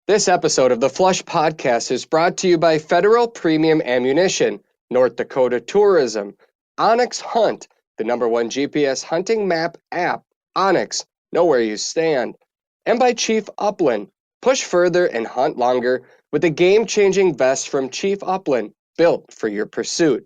This episode of the Flush Podcast is brought to you by Federal Premium Ammunition, North Dakota Tourism, Onyx Hunt, the #1 GPS hunting map app, Onyx, know where you stand, and by Chief Upland. Push further and hunt longer with the game-changing vest from Chief Upland, built for your pursuit.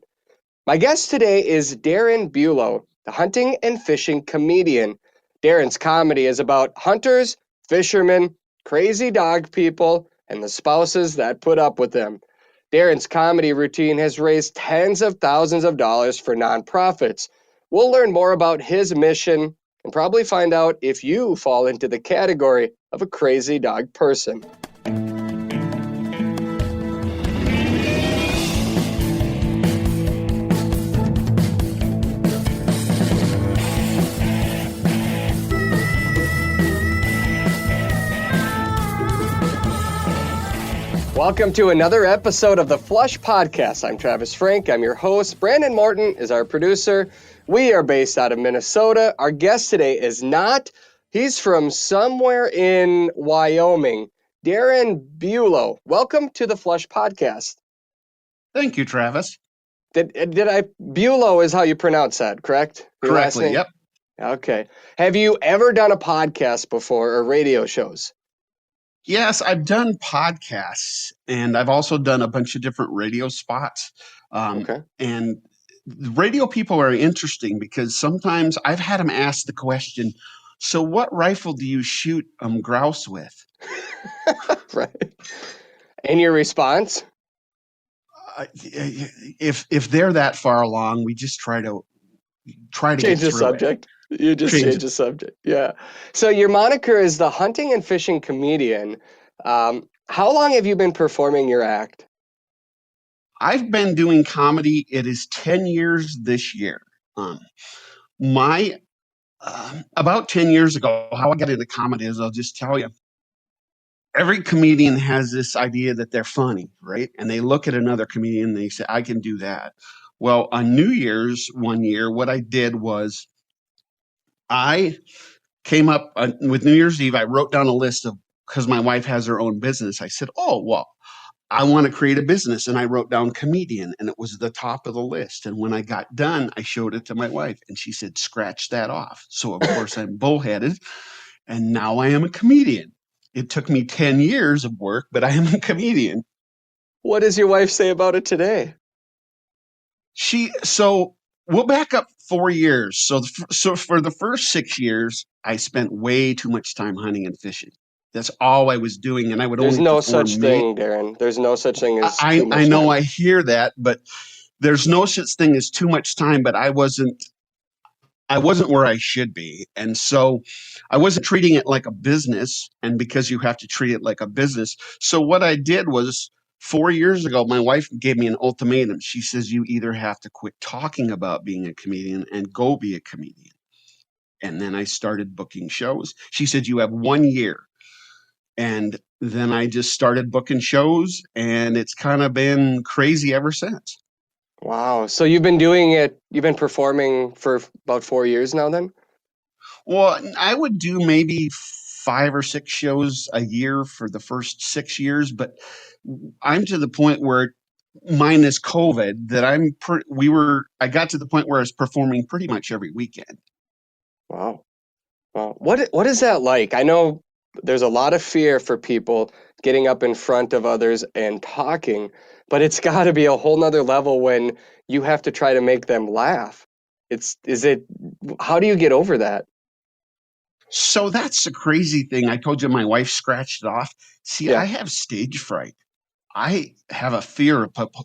My guest today is Daren Bulow, the hunting and fishing comedian. Daren's comedy is about hunters, fishermen, crazy dog people, and the spouses that put up with them. Daren's comedy routine has raised tens of thousands of dollars for nonprofits. We'll learn more about his mission and probably find out if you fall into the category of a crazy dog person. Welcome to another episode of the Flush Podcast. I'm Travis Frank. I'm your host. Brandon Morton is our producer. We are based out of Minnesota. Our guest today is not. He's from somewhere in Wyoming. Daren Bulow. Welcome to the Flush Podcast. Thank you, Travis. Bulow is how you pronounce that, correct? Your Correctly, yep. Okay. Have you ever done a podcast before or radio shows? Yes, I've done podcasts, and I've also done a bunch of different radio spots. Okay. And radio people are interesting because sometimes I've had them ask the question, so what rifle do you shoot grouse with? Right. And your response? If they're that far along, we just try to change the subject. You just change the subject. Yeah. So your moniker is the hunting and fishing comedian. How long have you been performing your act? I've been doing comedy. It is 10 years this year. About 10 years ago, how I got into comedy is, I'll just tell you. Every comedian has this idea that they're funny, right? And they look at another comedian and they say, I can do that. Well, on New Year's one year, what I did was I came up with New Year's Eve. I wrote down a list of, because my wife has her own business. I said, I want to create a business. And I wrote down comedian, and it was the top of the list. And when I got done, I showed it to my wife, and she said, scratch that off. So, of course, I'm bullheaded, and now I am a comedian. It took me 10 years of work, but I am a comedian. What does your wife say about it today? So we'll back up 4 years. So for the first 6 years, I spent way too much time hunting and fishing. That's all I was doing, and I would There's only. no such thing, Daren. There's no such thing as. I know. I hear that, but there's no such thing as too much time. But I wasn't where I should be, and so I wasn't treating it like a business. And because you have to treat it like a business, so what I did was, 4 years ago, my wife gave me an ultimatum. She says, you either have to quit talking about being a comedian and go be a comedian. And then I started booking shows. She said, you have 1 year. And then I just started booking shows, and it's kind of been crazy ever since. Wow. So you've been performing for about 4 years now then? Well, I would do maybe 5 or 6 shows a year for the first 6 years, but I'm to the point where, minus COVID, that I got to the point where I was performing pretty much every weekend. Wow. What is that like? I know there's a lot of fear for people getting up in front of others and talking, but it's got to be a whole nother level when you have to try to make them laugh. How do you get over that? So that's the crazy thing. I told you my wife scratched it off. See, Yeah. I have stage fright. I have a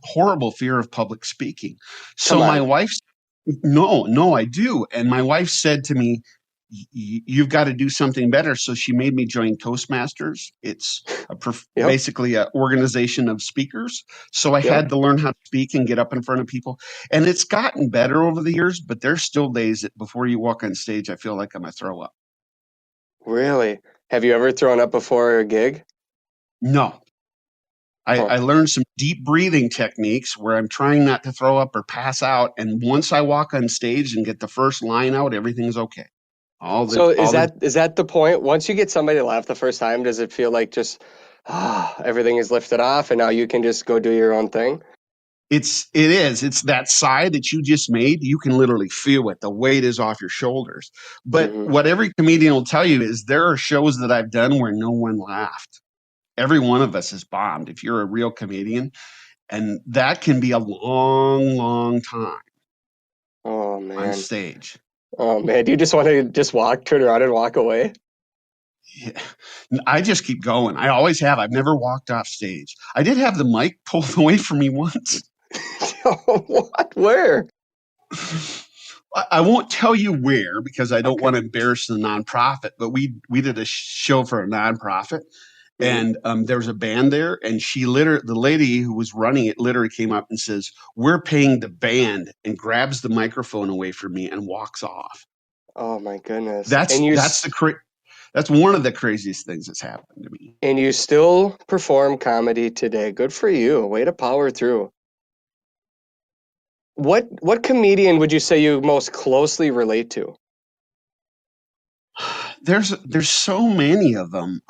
horrible fear of public speaking. So my wife's, no, I do. And my wife said to me, you've got to do something better. So she made me join Toastmasters. It's basically an organization of speakers. So I had to learn how to speak and get up in front of people. And it's gotten better over the years, but there's still days that before you walk on stage, I feel like I'm going to throw up. Really? Have you ever thrown up before a gig? No. I learned some deep breathing techniques where I'm trying not to throw up or pass out. And once I walk on stage and get the first line out, everything's okay. Is that the point? Once you get somebody to laugh the first time, does it feel like just Everything is lifted off and now you can just go do your own thing. It's that sigh that you just made. You can literally feel it. The weight is off your shoulders. But Hmm. what every comedian will tell you is there are shows that I've done where no one laughed. Every one of us is bombed if you're a real comedian, and that can be a long, long time Oh on man. stage. Oh man. Do you just want to just turn around and walk away? Yeah. I just keep going. I always have. I've never walked off stage. I did have the mic pulled away from me once. What? Where? I won't tell you where because I don't Okay. want to embarrass the nonprofit, but we did a show for a nonprofit, Hmm. and there was a band there, and the lady who was running it literally came up and says, "We're paying the band," and grabs the microphone away from me and walks off. Oh my goodness. That's that's the that's one of the craziest things that's happened to me. And you still perform comedy today. Good for you. Way to power through. What comedian would you say you most closely relate to? There's so many of them.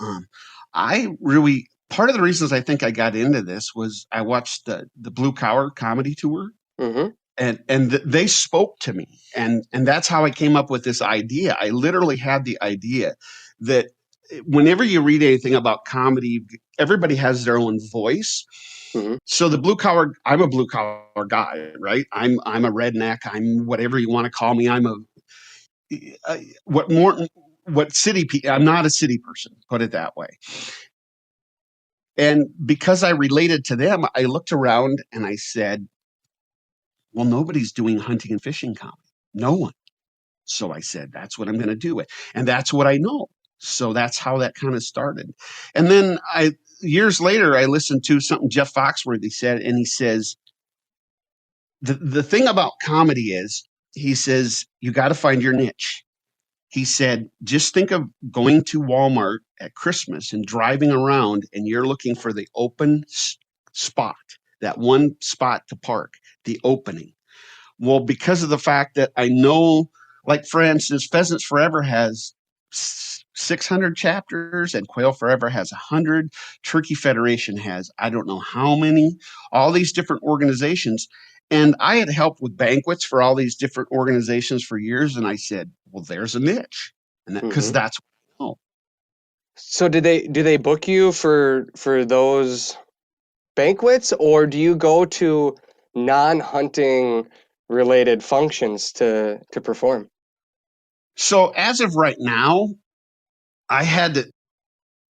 I really Part of the reasons I think I got into this was I watched the Blue Collar comedy tour, Hmm. and they spoke to me, and that's how I came up with this idea. I literally had the idea that whenever you read anything about comedy, everybody has their own voice. Hmm. So I'm a blue collar guy, right? I'm a redneck. I'm whatever you want to call me. Uh, what more what I'm not a city person, put it that way. And because I related to them, I looked around and I said, well, nobody's doing hunting and fishing comedy. No one. So I said, that's what I'm going to do it. And that's what I know. So that's how that kind of started. And then years later, I listened to something Jeff Foxworthy said, and he says, the thing about comedy is, he says, you got to find your niche. He said, just think of going to Walmart at Christmas and driving around, and you're looking for the open spot, that one spot to park, the opening. Well, because of the fact that I know, like for instance, Pheasants Forever has 600 chapters and Quail Forever has 100. Turkey Federation has, I don't know how many, all these different organizations. And I had helped with banquets for all these different organizations for years. And I said, well, there's a niche. And because Hmm. that's what I know. So do they book you for those banquets, or do you go to non-hunting related functions to perform? So as of right now, I had to,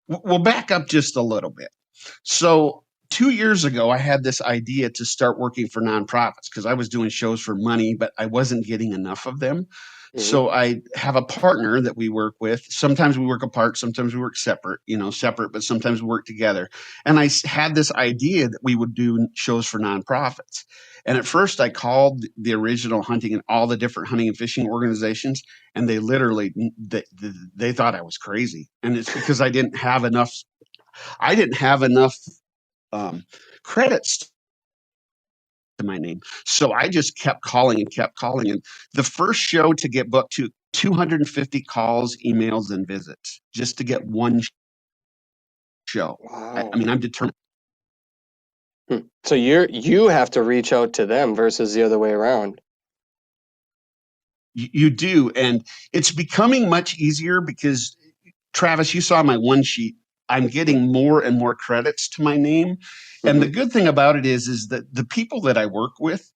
we'll back up just a little bit. So 2 years ago, I had this idea to start working for nonprofits because I was doing shows for money, but I wasn't getting enough of them. Hmm. So I have a partner that we work with. Sometimes we work apart, sometimes we work separate, separate, but sometimes we work together. And I had this idea that we would do shows for nonprofits. And at first, I called the original hunting and all the different hunting and fishing organizations, and they literally they thought I was crazy. And it's because I didn't have enough. I didn't have enough um, credits to my name. So I just kept calling and kept calling. And the first show to get booked to 250 calls, emails, and visits just to get one show. I Wow. mean, I'm determined. So you have to reach out to them versus the other way around. You do. And it's becoming much easier because, Travis, you saw my one sheet. I'm getting more and more credits to my name. And the Hmm. good thing about it is that the people that I work with,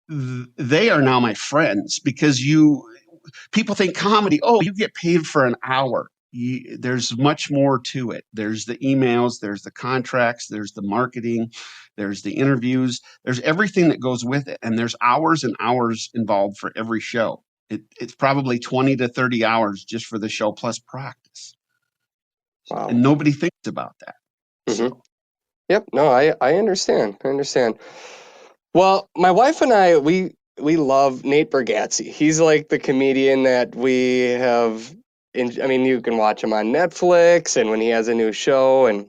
they are now my friends because people think comedy, oh, you get paid for an hour. There's much more to it. There's the emails, there's the contracts, there's the marketing, there's the interviews, there's everything that goes with it. And there's hours and hours involved for every show. It's probably 20 to 30 hours just for the show plus practice. Wow. And nobody thinks about that. Hmm. So Yep. No, I understand. I understand. Well, my wife and I, we love Nate Bargatze. He's like the comedian that we have. I mean, you can watch him on Netflix, and when he has a new show, and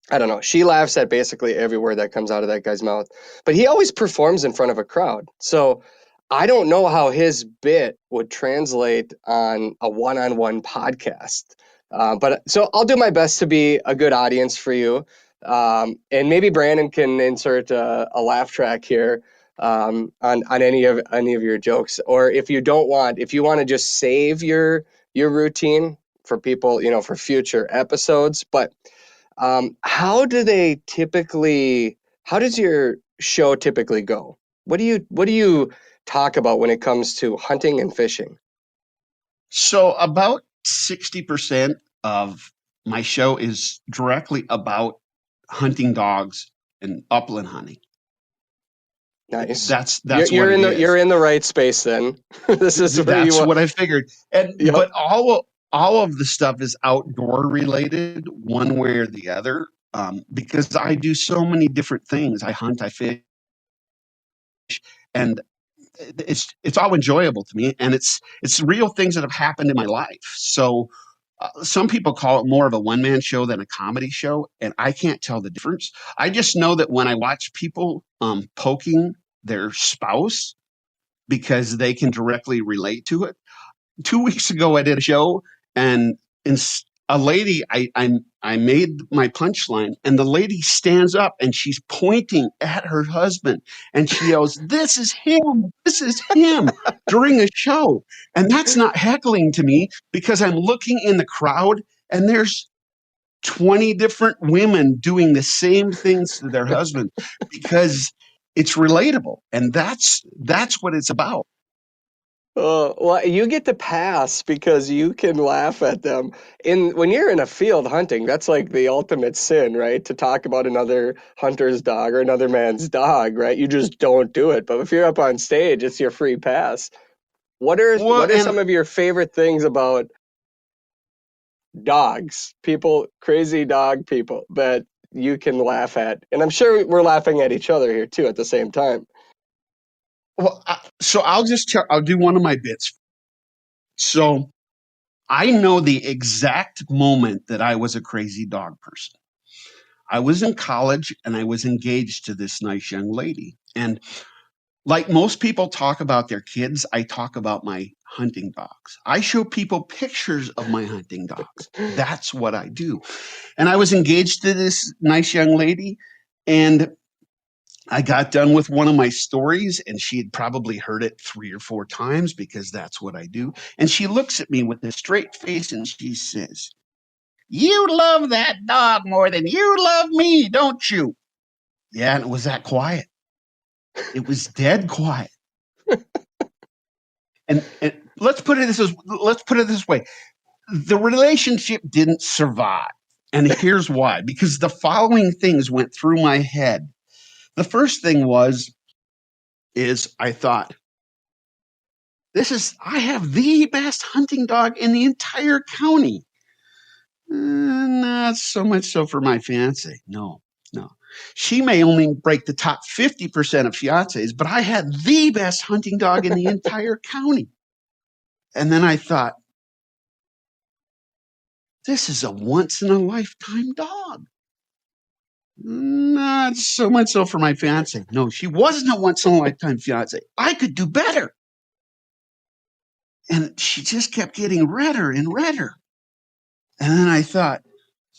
I don't know, she laughs at basically every word that comes out of that guy's mouth. But he always performs in front of a crowd, so I don't know how his bit would translate on a one-on-one podcast. But so I'll do my best to be a good audience for you. And maybe Brandon can insert a laugh track here on any of your jokes. Or if you don't want, if you want to just save your routine for people, for future episodes. But how do they typically? How does your show typically go? What do you talk about when it comes to hunting and fishing? So about 60% of my show is directly about hunting dogs and upland hunting. Nice. That's what it You're is. in the right space then. This is where you That's want. what I figured. Yep. But all of the stuff is outdoor related, one way or the other, because I do so many different things. I hunt, I fish, and it's all enjoyable to me, and it's real things that have happened in my life. So some people call it more of a one-man show than a comedy show, and I can't tell the difference. I just know that when I watch people poking their spouse because they can directly relate to it. 2 weeks ago, I did a show, and a lady, I made my punchline, and the lady stands up and she's pointing at her husband, and she yells, this is him," during a show. And that's not heckling to me because I'm looking in the crowd, and there's 20 different women doing the same things to their husband because it's relatable, and that's what it's about. Well, you get to pass because you can laugh at them. When you're in a field hunting, that's like the ultimate sin, right? To talk about another hunter's dog or another man's dog, right? You just don't do it. But if you're up on stage, it's your free pass. Well, What are and some of your favorite things about dogs, people, crazy dog people that you can laugh at? And I'm sure we're laughing at each other here too at the same time. so I'll do one of my bits. So I know the exact moment that I was a crazy dog person. I was in college and I was engaged to this nice young lady. And like most people talk about their kids, I talk about my hunting dogs. I show people pictures of my hunting dogs. That's what I do. And I was engaged to this nice young lady, and I got done with one of my stories, and she had probably heard it 3 or 4 times because that's what I do. And she looks at me with a straight face and she says, "You love that dog more than you love me, don't you?" Yeah, and it was that quiet. It was dead quiet. And let's put it this way: the relationship didn't survive, and here's why. Because the following things went through my head. The first thing is I thought, I have the best hunting dog in the entire county. Not so much so for my fiance. No, no. She may only break the top 50% of fiancés, but I had the best hunting dog in the entire county. And then I thought, this is a once in a lifetime dog. Not so much so for my fiance. No, she wasn't a once in a lifetime fiance. I could do better. And she just kept getting redder and redder. And then I thought,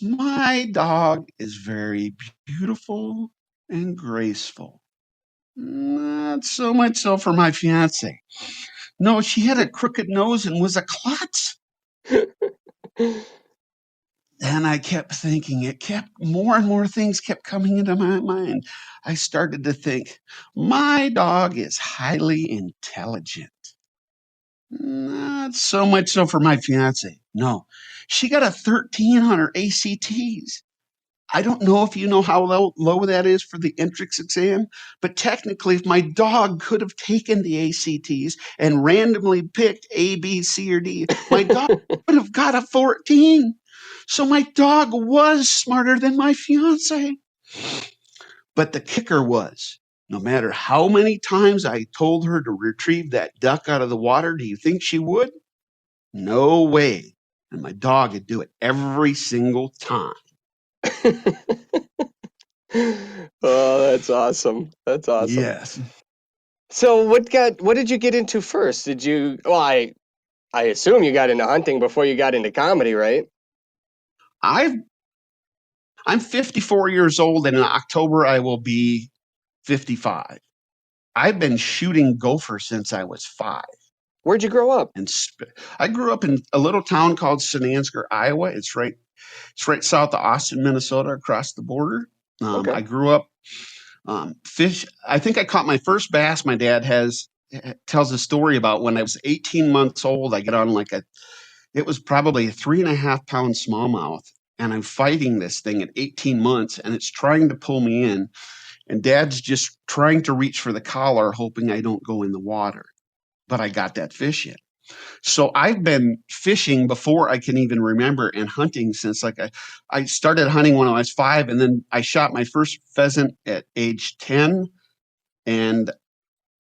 my dog is very beautiful and graceful. Not so much so for my fiance. No, she had a crooked nose and was a klutz. And I kept thinking, more and more things kept coming into my mind. I started to think, my dog is highly intelligent. Not so much so for my fiance. No, she got a 13 on her ACTs. I don't know if you know how low that is for the entrance exam, but technically, if my dog could have taken the ACTs and randomly picked A, B, C, or D, my dog would have got a 14. So my dog was smarter than my fiance. But the kicker was, no matter how many times I told her to retrieve that duck out of the water, do you think she would? No way. And my dog would do it every single time. Oh, that's awesome. That's awesome. Yes. So what did you get into first? I assume you got into hunting before you got into comedy, right? I've I'm 54 years old, and in October I will be 55. I've been shooting gopher since I was 5. Where'd you grow up? And I grew up in a little town called Sanansker, Iowa. It's right south of Austin, Minnesota, across the border. Okay. I grew up fish. I think I caught my first bass. My dad tells a story about when I was 18 months old. I get on it was probably a 3.5 pound smallmouth, and I'm fighting this thing at 18 months, and it's trying to pull me in. And Dad's just trying to reach for the collar, hoping I don't go in the water. But I got that fish in. So I've been fishing before I can even remember, and hunting since I started hunting when I was 5, and then I shot my first pheasant at age 10, and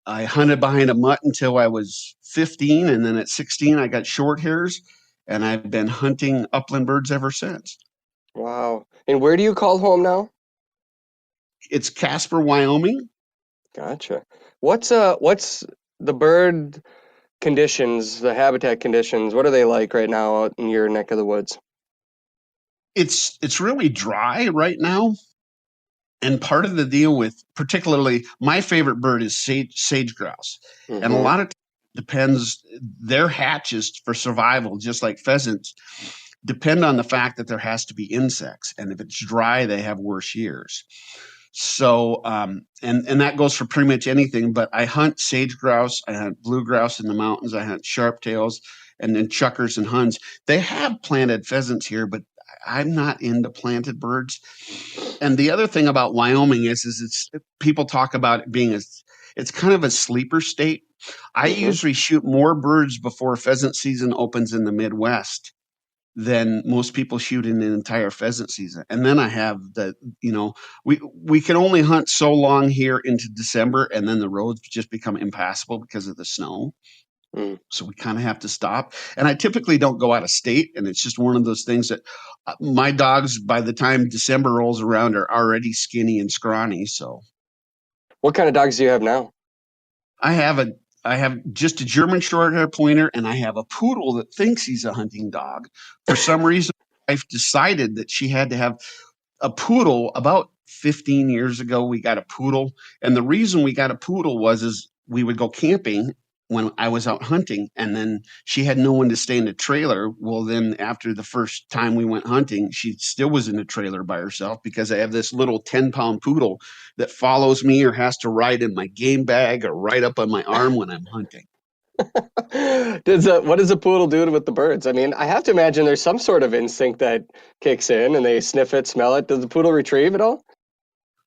I hunted behind a mutt until I was 15, and then at 16 I got short hairs, and I've been hunting upland birds ever since. Wow. And where do you call home now? It's Casper, Wyoming. Gotcha. What's the bird conditions, the habitat conditions? What are they like right now out in your neck of the woods? It's really dry right now. And part of the deal with, particularly, my favorite bird is sage grouse, and a Mm-hmm. lot of depends, their hatches for survival, just like pheasants, depend on the fact that there has to be insects, and if it's dry, they have worse years. So, and that goes for pretty much anything. But I hunt sage grouse, I hunt blue grouse in the mountains, I hunt sharptails, and then chuckers and huns. They have planted pheasants here, but I'm not into planted birds. And the other thing about Wyoming is it's, people talk about it being it's kind of a sleeper state. I Mm-hmm. usually shoot more birds before pheasant season opens in the Midwest than most people shoot in an entire pheasant season. And then I have we can only hunt so long here into December, and then the roads just become impassable because of the snow. Mm. So we kind of have to stop. And I typically don't go out of state. And it's just one of those things that my dogs, by the time December rolls around, are already skinny and scrawny. So What kind of dogs do you have now? I have a I have just a German short hair pointer, and I have a poodle that thinks he's a hunting dog. For some reason, I've decided that she had to have a poodle. About 15 years ago, we got a poodle. And the reason we got a poodle is we would go camping when I was out hunting, and then she had no one to stay in the trailer. Well, then after the first time we went hunting, she still was in the trailer by herself, because I have this little 10-pound poodle that follows me or has to ride in my game bag or ride up on my arm when I'm hunting. What does a poodle do with the birds? I mean, I have to imagine there's some sort of instinct that kicks in and they sniff it, smell it. Does the poodle retrieve at all?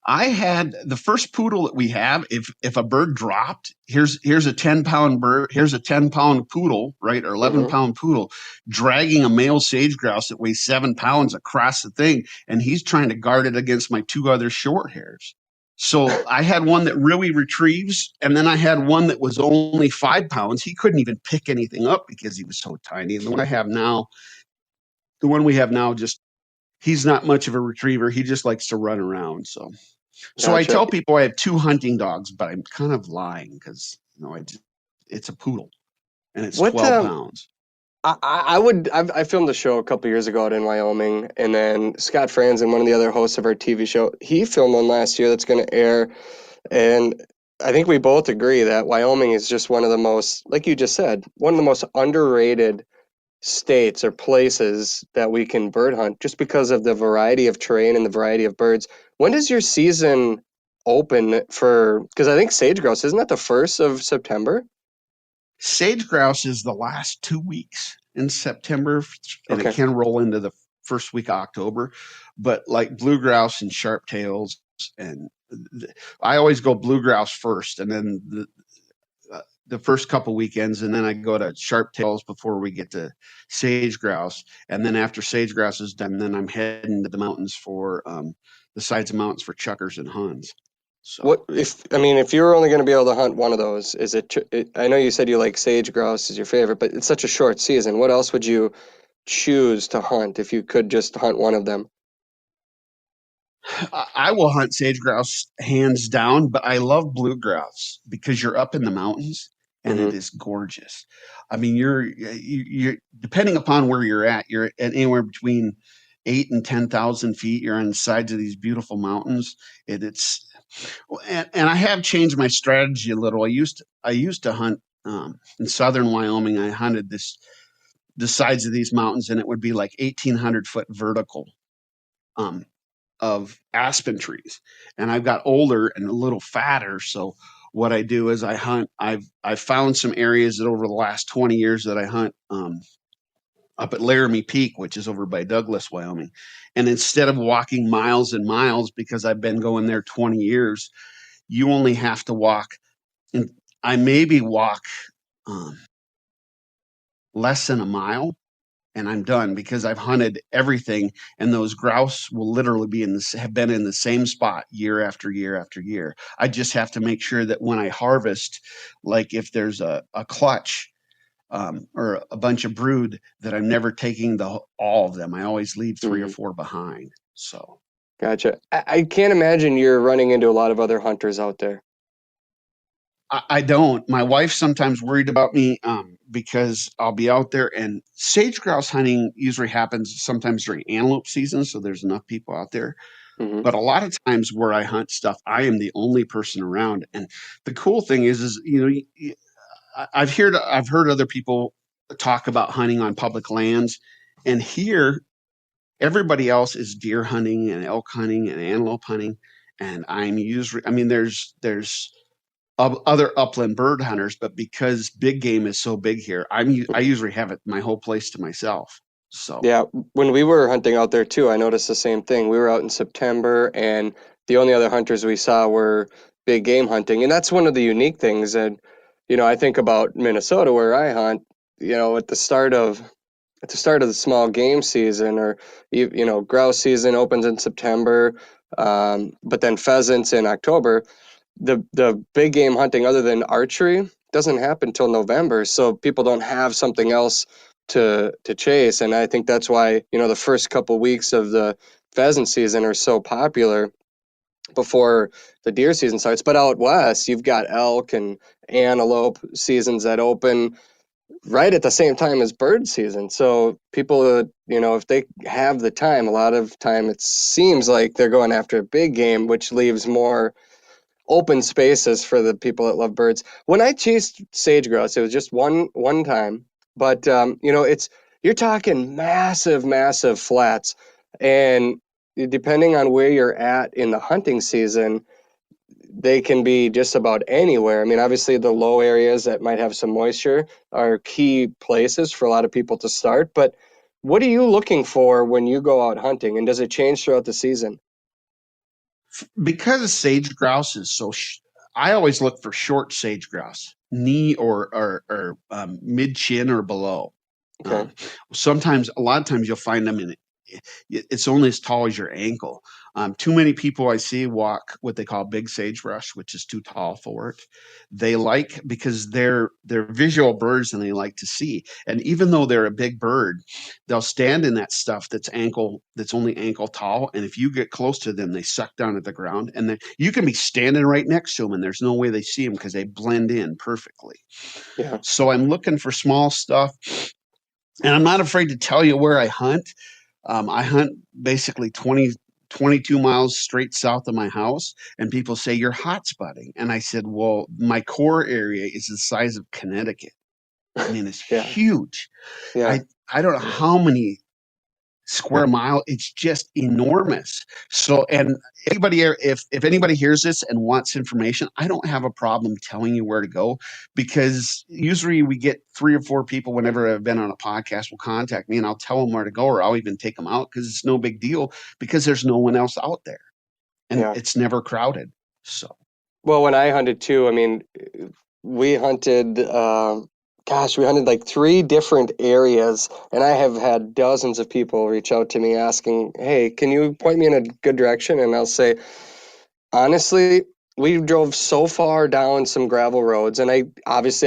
I had the first poodle that we have. If a bird dropped, here's a 10-pound bird, here's a 10-pound poodle, right, or 11 Mm-hmm. pound poodle, dragging a male sage grouse that weighs 7 pounds across the thing, and he's trying to guard it against my 2 other short hairs. So I had one that really retrieves, and then I had one that was only 5 pounds. He couldn't even pick anything up because he was so tiny. And the one we have now, just he's not much of a retriever. He just likes to run around. So I Gotcha. tell people I have 2 hunting dogs, but I'm kind of lying because it's a poodle and it's What 12 pounds. I filmed a show a couple years ago out in Wyoming, and then Scott Franzen, one of the other hosts of our TV show, he filmed one last year that's going to air, and I think we both agree that Wyoming is just one of the most, like you just said, one of the most underrated states or places that we can bird hunt just because of the variety of terrain and the variety of birds. When does your season open for, because I think sage grouse, isn't that the 1st of September? Sage grouse is the last 2 weeks in September, and it Okay. can roll into the first week of October. But like blue grouse and sharp tails, and I always go blue grouse first, and then the first couple weekends, and then I go to sharp tails before we get to sage grouse. And then after sage grouse is done, then I'm heading to the mountains for the sides of mountains for chuckers and huns. So What if, I mean, if you were only going to be able to hunt one of those, I know you said you like sage grouse is your favorite, but it's such a short season. What else would you choose to hunt if you could just hunt one of them? I will hunt sage grouse hands down, but I love blue grouse because you're up in the mountains and Hmm. it is gorgeous. I mean, you're depending upon where you're at, you're at anywhere between 8 and 10,000 feet. You're on the sides of these beautiful mountains. And I have changed my strategy a little. I used to hunt in southern Wyoming. I hunted the sides of these mountains, and it would be like 1,800-foot vertical um, of aspen trees. And I've got older and a little fatter, so what I do is I hunt. I've found some areas that over the last 20 years that I hunt up at Laramie Peak, which is over by Douglas, Wyoming. And instead of walking miles and miles, because I've been going there 20 years, you only have to walk. And I maybe walk um, less than a mile, and I'm done because I've hunted everything, and those grouse will literally have been in the same spot year after year after year. I just have to make sure that when I harvest, like if there's a clutch or a bunch of brood, that I'm never taking all of them. I always leave 3 or 4 behind. So Gotcha. I can't imagine you're running into a lot of other hunters out there. I don't. My wife's sometimes worried about me because I'll be out there, and sage grouse hunting usually happens sometimes during antelope season, so there's enough people out there. Mm-hmm. But a lot of times where I hunt stuff, I am the only person around. And the cool thing is I've heard other people talk about hunting on public lands, and here everybody else is deer hunting and elk hunting and antelope hunting, and there's other upland bird hunters, but because big game is so big here, I usually have my whole place to myself. So Yeah, when we were hunting out there too, I noticed the same thing. We were out in September, and the only other hunters we saw were big game hunting, and that's one of the unique things. And I think about Minnesota where I hunt. At the start of the small game season, or grouse season opens in September, but then pheasants in October. The big game hunting, other than archery, doesn't happen till November, so people don't have something else to chase. And I think that's why the first couple weeks of the pheasant season are so popular before the deer season starts. But out west, you've got elk and antelope seasons that open right at the same time as bird season. So people, if they have the time, a lot of time it seems like they're going after big game, which leaves more open spaces for the people that love birds. When I chased sage grouse, it was just one time, but you're talking massive, massive flats, and depending on where you're at in the hunting season, they can be just about anywhere. I mean, obviously the low areas that might have some moisture are key places for a lot of people to start, but what are you looking for when you go out hunting, and does it change throughout the season? because sage grouse is I always look for short sage grouse, knee or mid chin or below. Okay. A lot of times you'll find them it's only as tall as your ankle. Too many people I see walk what they call big sagebrush, which is too tall for it. They like, because they're visual birds and they like to see. And even though they're a big bird, they'll stand in that stuff that's only ankle tall. And if you get close to them, they suck down at the ground. And then you can be standing right next to them, and there's no way they see them because they blend in perfectly. Yeah. So I'm looking for small stuff, and I'm not afraid to tell you where I hunt. I hunt basically 22 miles straight south of my house, and people say you're hot spotting. And I said, well, my core area is the size of Connecticut. I mean, it's Yeah. huge. Yeah. I don't know how many square mile. It's just enormous. So, and if anybody hears this and wants information, I don't have a problem telling you where to go, because usually we get 3 or 4 people whenever I've been on a podcast will contact me, and I'll tell them where to go, or I'll even take them out, because it's no big deal, because there's no one else out there, and Yeah. it's never crowded. So Well, when I hunted too, I mean, we hunted, we hunted like 3 different areas, and I have had dozens of people reach out to me asking, hey, can you point me in a good direction? And I'll say, honestly, we drove so far down some gravel roads, and I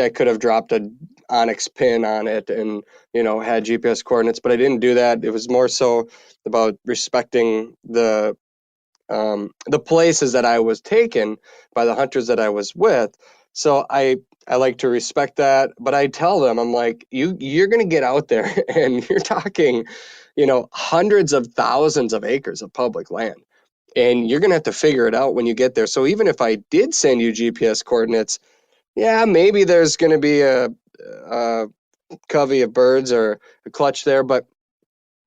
could have dropped a onyx pin on it and, had GPS coordinates, but I didn't do that. It was more so about respecting the places that I was taken by the hunters that I was with. So I I like to respect that, but I tell them, I'm like, you're going to get out there and you're talking, hundreds of thousands of acres of public land. And you're going to have to figure it out when you get there. So even if I did send you GPS coordinates, yeah, maybe there's going to be a covey of birds or a clutch there, but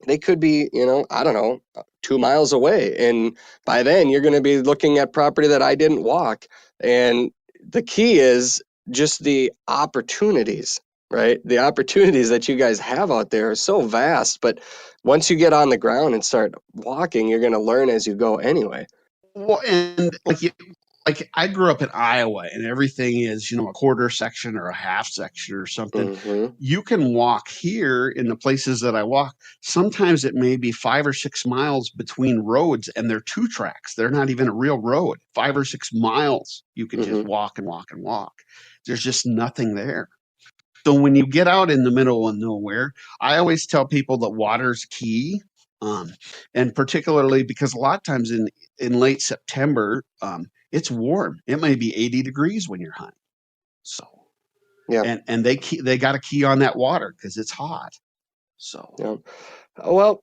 they could be, I don't know, 2 miles away. And by then, you're going to be looking at property that I didn't walk. And the key is just the opportunities, right? The opportunities that you guys have out there are so vast. But once you get on the ground and start walking, you're going to learn as you go anyway. Well, and like I grew up in Iowa, and everything is a quarter section or a half section or something. Mm-hmm. You can walk here in the places that I walk. Sometimes it may be 5 or 6 miles between roads, and they're two tracks. They're not even a real road. 5 or 6 miles, you can just Mm-hmm. walk and walk and walk. There's just nothing there. So when you get out in the middle of nowhere, I always tell people that water's key. Um, and particularly because a lot of times in late September, it's warm. It may be 80 degrees when you're hunting. So Yeah. and they got a key on that water because it's hot. So Yeah. Well,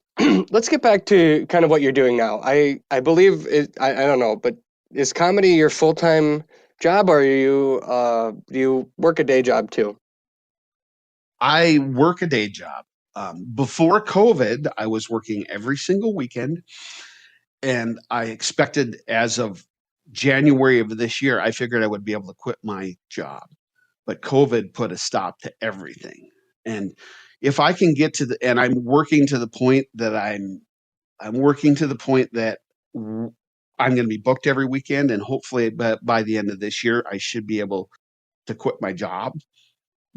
let's get back to kind of what you're doing now. I believe I don't know, but is comedy your full-time job, or do you work a day job too? I work a day job. Before COVID, I was working every single weekend, and I expected as of January of this year, I figured I would be able to quit my job. But COVID put a stop to everything. And if I can get to and I'm working to the point that I'm working to the point that I'm going to be booked every weekend, and hopefully by the end of this year, I should be able to quit my job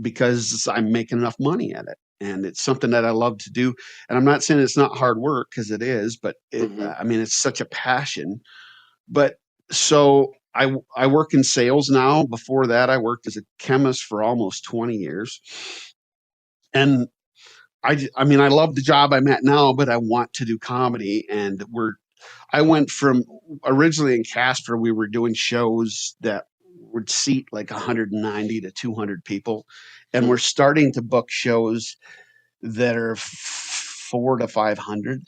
because I'm making enough money at it. And it's something that I love to do. And I'm not saying it's not hard work because it is, but Mm-hmm. I mean, it's such a passion. But so I work in sales now. Before that, I worked as a chemist for almost 20 years. And I mean, I love the job I'm at now, but I want to do comedy. And I went from originally in Casper, we were doing shows that would seat like 190 to 200 people. And we're starting to book shows that are 4 to 500.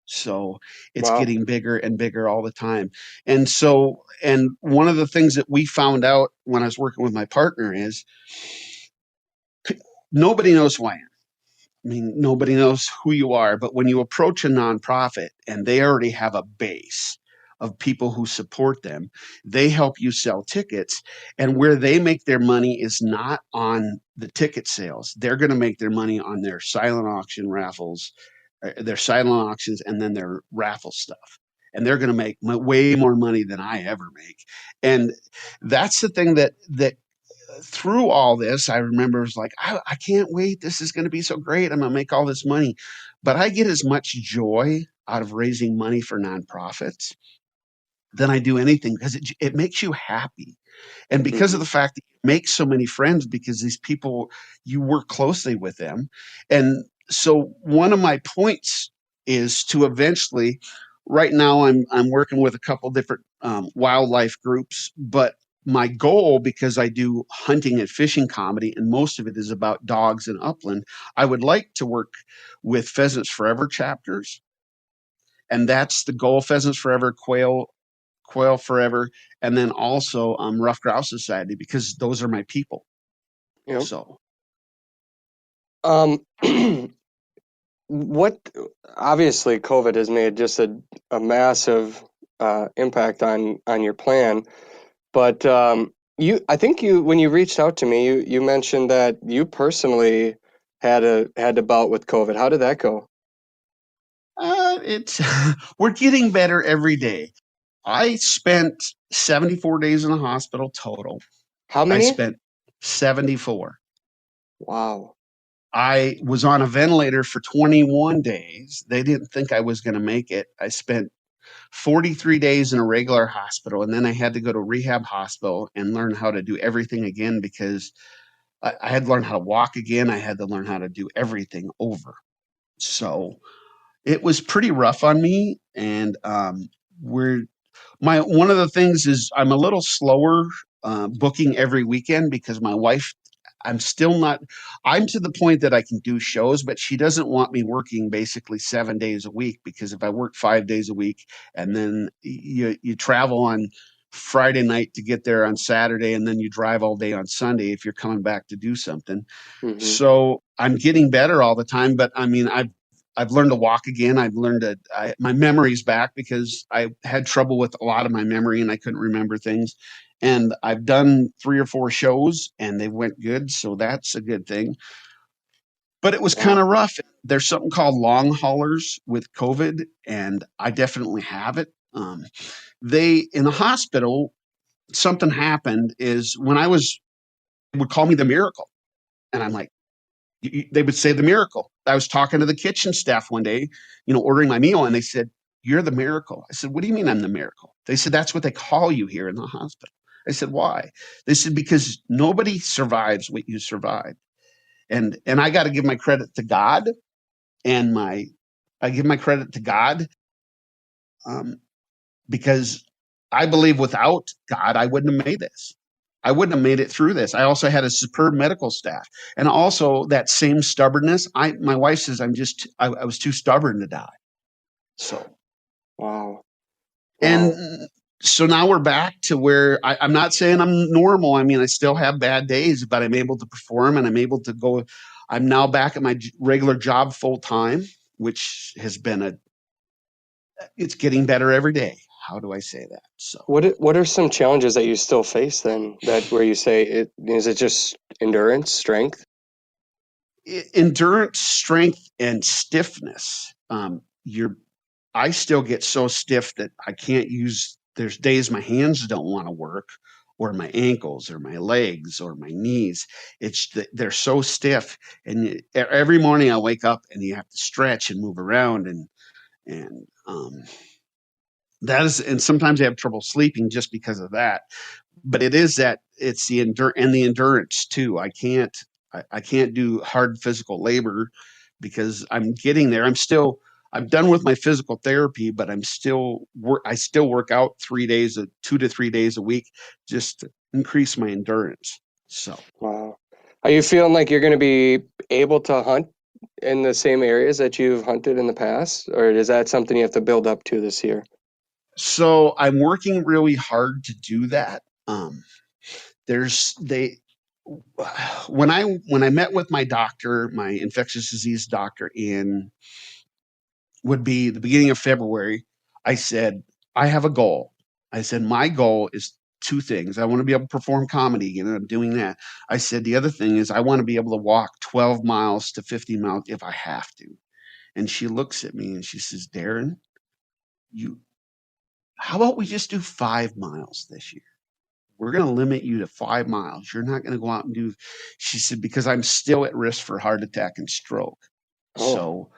So it's Wow. getting bigger and bigger all the time. And so, and one of the things that we found out when I was working with my partner is nobody knows who I am. I mean, nobody knows who you are, but when you approach a nonprofit and they already have a base of people who support them, they help you sell tickets. And where they make their money is not on the ticket sales. They're going to make their money on their silent auction raffles, their silent auctions, and then their raffle stuff. And they're going to make way more money than I ever make. And that's the thing that through all this, I remember it was like, I can't wait. This is going to be so great. I'm going to make all this money. But I get as much joy out of raising money for nonprofits than I do anything because it makes you happy. And because of Mm-hmm. the fact that you make so many friends because these people, you work closely with them. And so one of my points is to eventually, right now I'm working with a couple different wildlife groups, but my goal, because I do hunting and fishing comedy, and most of it is about dogs and upland, I would like to work with Pheasants Forever chapters. And that's the goal: Pheasants Forever, Quail Forever, and then also Rough Grouse Society, because those are my people. Yep. So Um, what obviously COVID has made just a massive impact on your plan. But I think when you reached out to me, you mentioned that you personally had a bout with COVID. How did that go? it's we're getting better every day. I spent 74 days in the hospital total. How I many? spent 74. Wow. I was on a ventilator for 21 days. They didn't think I was going to make it. I spent 43 days in a regular hospital, and then I had to go to rehab hospital and learn how to do everything again because I had to learn how to walk again. I had to learn how to do everything over. So it was pretty rough on me. And we're my one of the things is I'm a little slower booking every weekend because my wife, I'm still not, I'm to the point that I can do shows, but she doesn't want me working basically 7 days a week, because if I work 5 days a week and then you travel on Friday night to get there on Saturday, and then you drive all day on Sunday if you're coming back to do something. Hmm. So I'm getting better all the time, but I mean, I've learned to walk again. I've learned to my memory's back because I had trouble with a lot of my memory and I couldn't remember things. And I've done 3 or 4 shows and they went good, so that's a good thing. But it was kind Wow. of rough. There's something called long haulers with COVID, and I definitely have it. They in the hospital, something happened is when I was would call me the miracle, and I'm like, they would say the miracle. I was talking to the kitchen staff one day, ordering my meal, and they said, "You're the miracle." I said, "What do you mean I'm the miracle?" They said, "That's what they call you here in the hospital." I said, "Why?" They said, "Because nobody survives what you survived." And I got to give my credit to God, and I give my credit to God, um, because I believe without God, I wouldn't have made this. I wouldn't have made it through this. I also had a superb medical staff, and also that same stubbornness. My wife says I was too stubborn to die. So, Wow. and Wow. so now we're back to where I'm not saying I'm normal. I mean, I still have bad days, but I'm able to perform and I'm able to go. I'm now back at my regular job full time, which has been it's getting better every day. How do I say that? So What are some challenges that you still face then, that where you say it is it just endurance, strength? endurance, strength, and stiffness. You're I still get so stiff that I can't use. There's days my hands don't want to work, or my ankles, or my legs, or my knees. It's that they're so stiff, and every morning I wake up and you have to stretch and move around, and that is, and sometimes I have trouble sleeping just because of that. But it is that it's the endurance too. I can't do hard physical labor because I'm getting there. I'm done with my physical therapy, but I still work out 2 to 3 days a week just to increase my endurance. So Wow. Are you feeling like you're going to be able to hunt in the same areas that you've hunted in the past, or is that something you have to build up to this year? so I'm working really hard to do that. There's they when I met with my doctor, my infectious disease doctor, in would be the beginning of February, I said, I have a goal. I said, my goal is 2 things. I want to be able to perform comedy again, and I'm doing that. I said, the other thing is I want to be able to walk 12 miles to 50 miles if I have to. And she looks at me and she says, Daren, you, how about we just do 5 miles this year? We're going to limit you to 5 miles. You're not going to go out and do, she said, because I'm still at risk for heart attack and stroke. Oh, So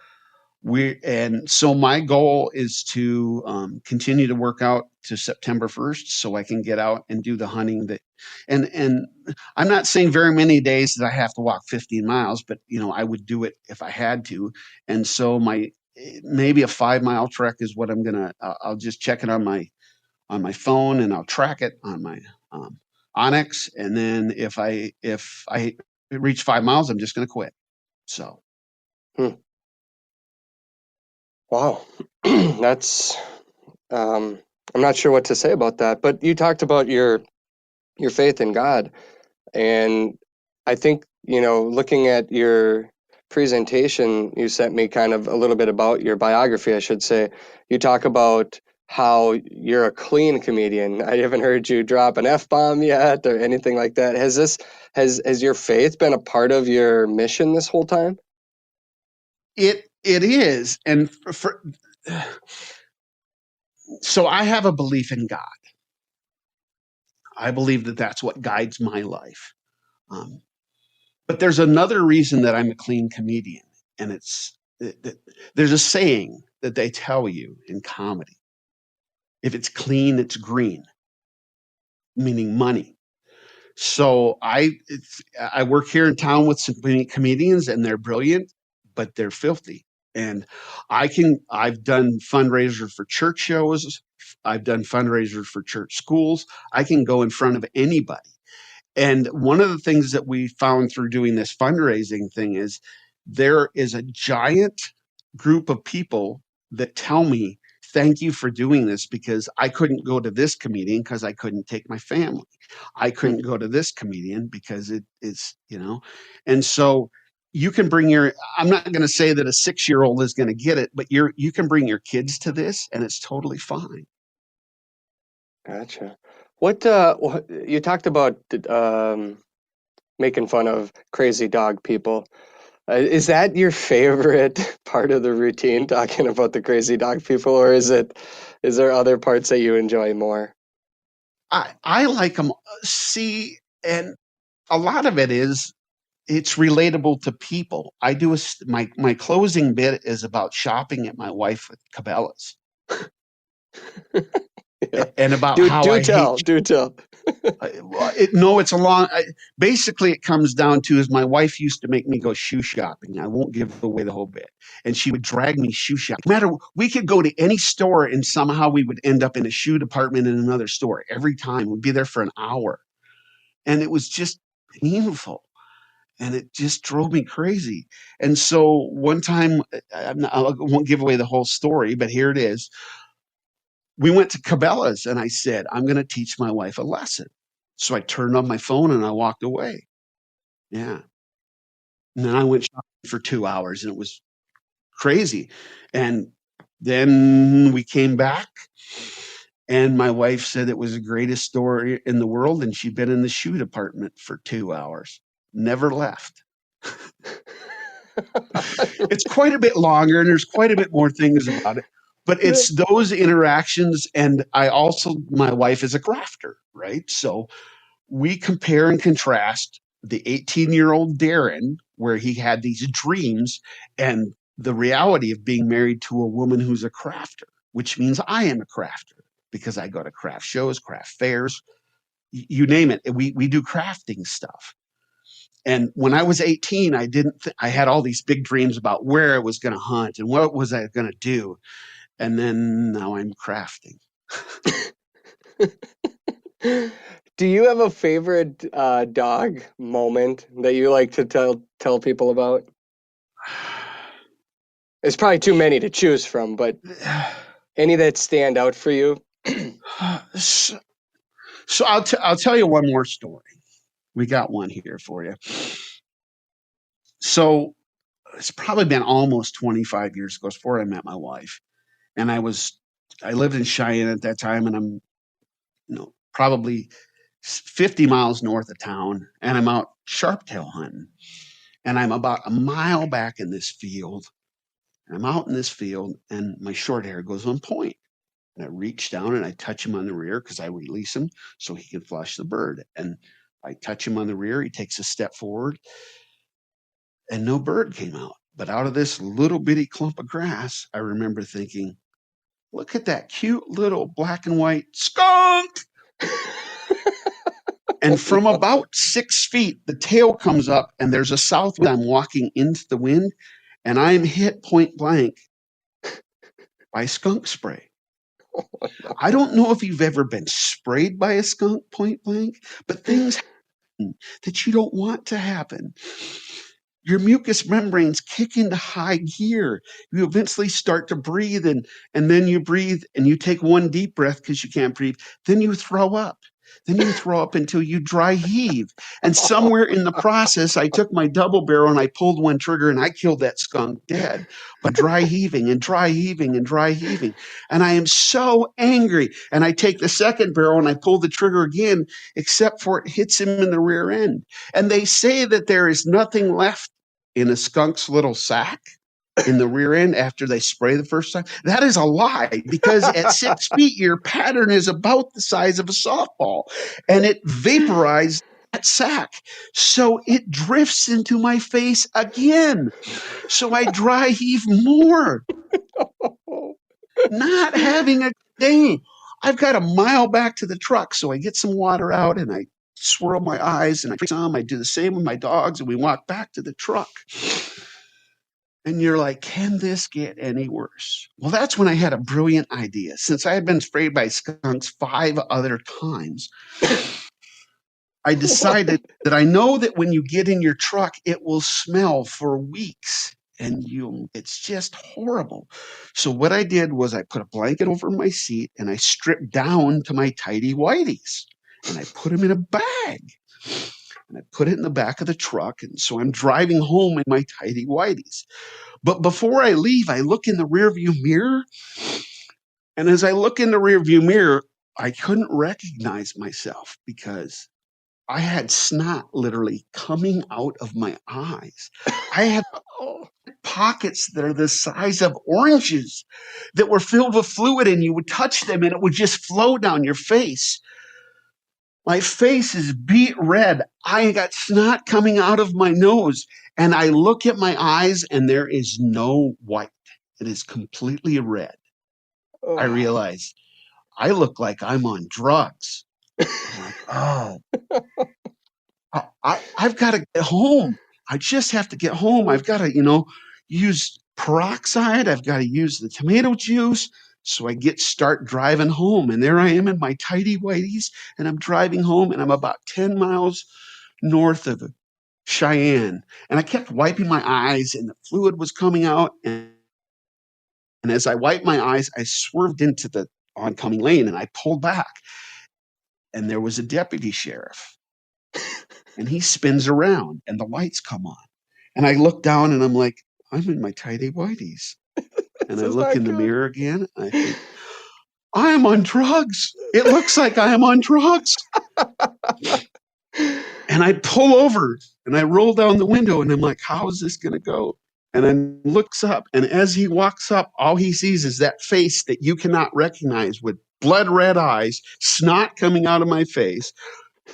so my goal is to continue to work out to September 1st, so I can get out and do the hunting and I'm not saying very many days that I have to walk 15 miles, but I would do it if I had to. And so maybe a 5 mile trek is what I'll just check it on my phone, and I'll track it on my um, Onyx. And then if I reach 5 miles, I'm just going to quit. So hmm. Wow. That's um, I'm not sure what to say about that, but you talked about your faith in God. And I think, looking at your presentation, you sent me kind of a little bit about your biography, I should say. You talk about how you're a clean comedian. I haven't heard you drop an F-bomb yet or anything like that. Has your faith been a part of your mission this whole time? it is, and so I have a belief in God. I believe that that's what guides my life. Um, but there's another reason that I'm a clean comedian, and there's a saying that they tell you in comedy: if it's clean, it's green, meaning money. So I work here in town with some comedians, and they're brilliant, but they're filthy. And I've done fundraisers for church shows. I've done fundraisers for church schools. I can go in front of anybody. And one of the things that we found through doing this fundraising thing is there is a giant group of people that tell me, thank you for doing this, because I couldn't go to this comedian because I couldn't take my family. I couldn't go to this comedian because it is, and so you can bring I'm not going to say that a 6-year-old is going to get it, but you can bring your kids to this and it's totally fine. Gotcha. What you talked about making fun of crazy dog people. Is that your favorite part of the routine, talking about the crazy dog people, or is there other parts that you enjoy more? I like them. See, and a lot of it's relatable to people. I do my closing bit is about shopping at my wife at Cabela's. Yeah. And about do how do I tell, hate. do tell. It's a long. Basically, it comes down to is my wife used to make me go shoe shopping. I won't give away the whole bit, and she would drag me shoe shopping. No matter, we could go to any store, and somehow we would end up in a shoe department in another store every time. We'd be there for an hour, and it was just painful, and it just drove me crazy. And so one time, I won't give away the whole story, but here it is. We went to Cabela's and I said, I'm going to teach my wife a lesson. So I turned on my phone and I walked away. Yeah. And then I went shopping for 2 hours and it was crazy. And then we came back and my wife said it was the greatest store in the world. And she'd been in the shoe department for 2 hours, never left. It's quite a bit longer and there's quite a bit more things about it. But it's those interactions. And my wife is a crafter, right? So we compare and contrast the 18-year-old Daren, where he had these dreams, and the reality of being married to a woman who's a crafter, which means I am a crafter because I go to craft shows, craft fairs, you name it. We do crafting stuff. And when I was 18, I had all these big dreams about where I was going to hunt and what was I going to do. And then now I'm crafting. Do you have a favorite dog moment that you like to tell people about? There's probably too many to choose from, but any that stand out for you? So I'll tell you one more story. We got one here for you. So it's probably been almost 25 years ago before I met my wife. And I lived in Cheyenne at that time, and I'm, probably 50 miles north of town, and I'm out sharptail hunting. And I'm about a mile back in this field. And I'm out in this field, and my short hair goes on point. And I reach down and I touch him on the rear because I release him so he can flush the bird. And I touch him on the rear. He takes a step forward, and no bird came out. But out of this little bitty clump of grass, I remember thinking, look at that cute little black and white skunk. And from about 6 feet, the tail comes up and there's a south wind. I'm walking into the wind and I'm hit point blank by skunk spray. I don't know if you've ever been sprayed by a skunk point blank, but things happen that you don't want to happen. Your mucous membranes kick into high gear. You eventually start to breathe, and then you breathe and you take one deep breath because you can't breathe. Then you throw up. Then you throw up until you dry heave. And somewhere in the process, I took my double barrel and I pulled one trigger and I killed that skunk dead by dry heaving and dry heaving and dry heaving. And I am so angry. And I take the second barrel and I pull the trigger again, except for it hits him in the rear end. And they say that there is nothing left in a skunk's little sack in the rear end after they spray the first time. That is a lie, because at 6 feet, your pattern is about the size of a softball and it vaporized that sack. So it drifts into my face again. So I dry heave more. Not having a day. I've got a mile back to the truck. So I get some water out and I swirl my eyes and I drink some. I do the same with my dogs and we walk back to the truck. And you're like, can this get any worse? Well, that's when I had a brilliant idea. Since I had been sprayed by skunks 5 other times, I decided that I know that when you get in your truck, it will smell for weeks and it's just horrible. So what I did was I put a blanket over my seat and I stripped down to my tidy whities and I put them in a bag and I put it in the back of the truck. And so I'm driving home in my tidy whities. But before I leave, I look in the rearview mirror. And as I look in the rearview mirror, I couldn't recognize myself because I had snot literally coming out of my eyes. I had pockets that are the size of oranges that were filled with fluid, and you would touch them and it would just flow down your face. My face is beet red. I got snot coming out of my nose. And I look at my eyes and there is no white. It is completely red. I realize I look like I'm on drugs. I'm like, oh, I've got to get home. I just have to get home. I've got to, use peroxide. I've got to use the tomato juice. So I start driving home. And there I am in my tidy whities. And I'm driving home and I'm about 10 miles north of Cheyenne. And I kept wiping my eyes and the fluid was coming out. And as I wiped my eyes, I swerved into the oncoming lane and I pulled back. And there was a deputy sheriff. And he spins around and the lights come on. And I look down and I'm like, I'm in my tidy whities. And I look in the mirror again. And I think, I am on drugs. It looks like I am on drugs. And I pull over and I roll down the window and I'm like, how is this going to go? And then looks up. And as he walks up, all he sees is that face that you cannot recognize with blood red eyes, snot coming out of my face.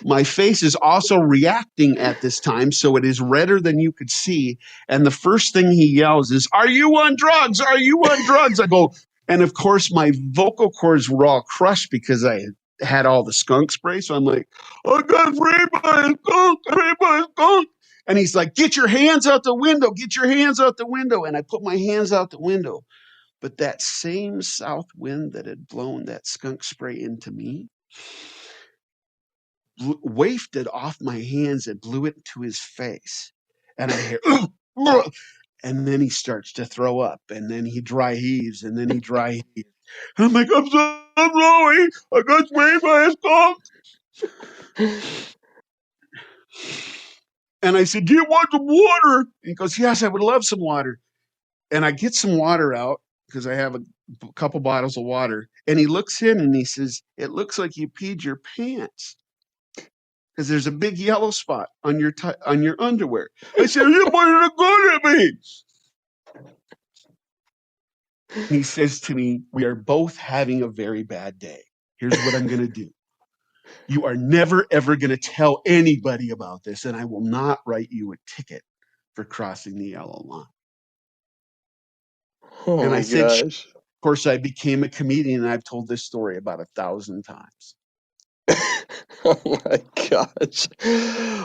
My face is also reacting at this time, so it is redder than you could see. And the first thing he yells is, are you on drugs? Are you on drugs? I go, and of course, my vocal cords were all crushed because I had all the skunk spray. So I'm like, I got sprayed by a skunk, sprayed by a skunk. And he's like, get your hands out the window, get your hands out the window. And I put my hands out the window. But that same south wind that had blown that skunk spray into me wafted off my hands and blew it into his face. And I hear, and then he starts to throw up, and then he dry heaves, and then he dry heaves. And I'm like, I'm so sorry. I got sprayed by a skunk. And I said, do you want some water? And he goes, yes, I would love some water. And I get some water out because I have a couple bottles of water. And he looks in and he says, it looks like you peed your pants. Because there's a big yellow spot on your underwear. I said, you pointed a gun at me. He says to me, we are both having a very bad day. Here's what I'm going to do. You are never, ever going to tell anybody about this, and I will not write you a ticket for crossing the yellow line. Oh, and I said, gosh. of course, I became a comedian, and I've told this story about 1,000 times. Oh my gosh.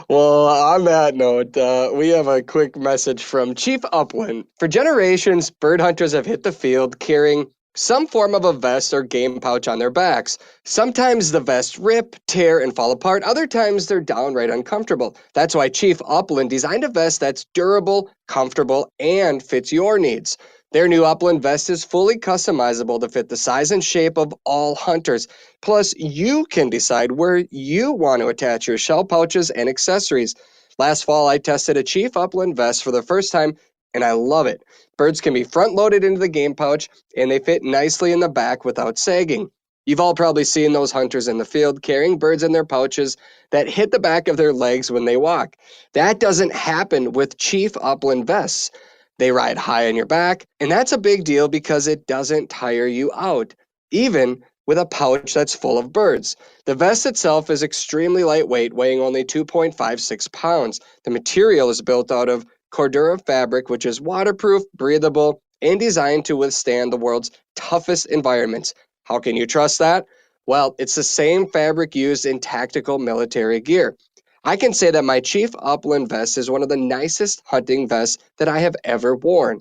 Well, on that note, we have a quick message from Chief Upland. For generations, bird hunters have hit the field carrying some form of a vest or game pouch on their backs. Sometimes the vests rip, tear, and fall apart. Other times they're downright uncomfortable. That's why Chief Upland designed a vest that's durable, comfortable, and fits your needs. Their new Upland vest is fully customizable to fit the size and shape of all hunters. Plus, you can decide where you want to attach your shell pouches and accessories. Last fall, I tested a Chief Upland vest for the first time, and I love it. Birds can be front-loaded into the game pouch, and they fit nicely in the back without sagging. You've all probably seen those hunters in the field carrying birds in their pouches that hit the back of their legs when they walk. That doesn't happen with Chief Upland vests. They ride high on your back, and that's a big deal because it doesn't tire you out, even with a pouch that's full of birds. The vest itself is extremely lightweight, weighing only 2.56 pounds. The material is built out of Cordura fabric, which is waterproof, breathable, and designed to withstand the world's toughest environments. How can you trust that? Well, it's the same fabric used in tactical military gear. I can say that my Chief Upland vest is one of the nicest hunting vests that I have ever worn.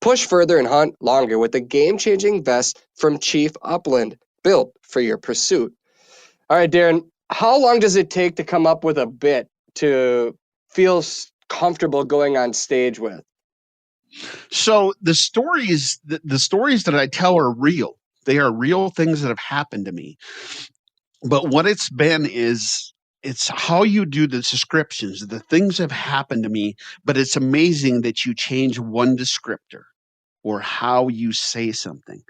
Push further and hunt longer with a game-changing vest from Chief Upland, built for your pursuit. All right, Daren, how long does it take to come up with a bit to feel comfortable going on stage with? So the stories that I tell are real. They are real things that have happened to me. But what it's been is it's how you do the descriptions. The things have happened to me, but it's amazing that you change one descriptor or how you say something.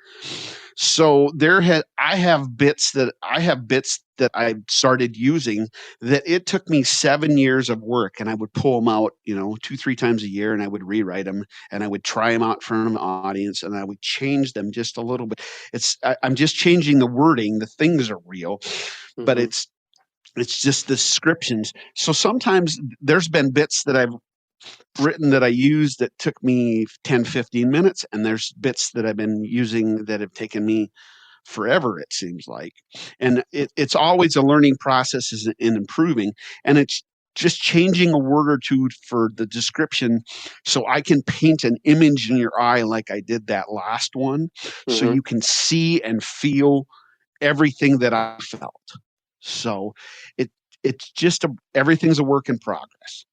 So I have bits that I started using that it took me 7 years of work, and I would pull them out, 2-3 times a year, and I would rewrite them, and I would try them out in front of an audience, and I would change them just a little bit. I'm just changing the wording. The things are real, but Mm-hmm. it's just the descriptions. So sometimes there's been bits that I've written that I use that took me 10, 15 minutes. And there's bits that I've been using that have taken me forever, it seems like. And it's always a learning process in improving. And it's just changing a word or two for the description so I can paint an image in your eye like I did that last one. So Mm-hmm. you can see and feel everything that I felt. So it's just everything's a work in progress.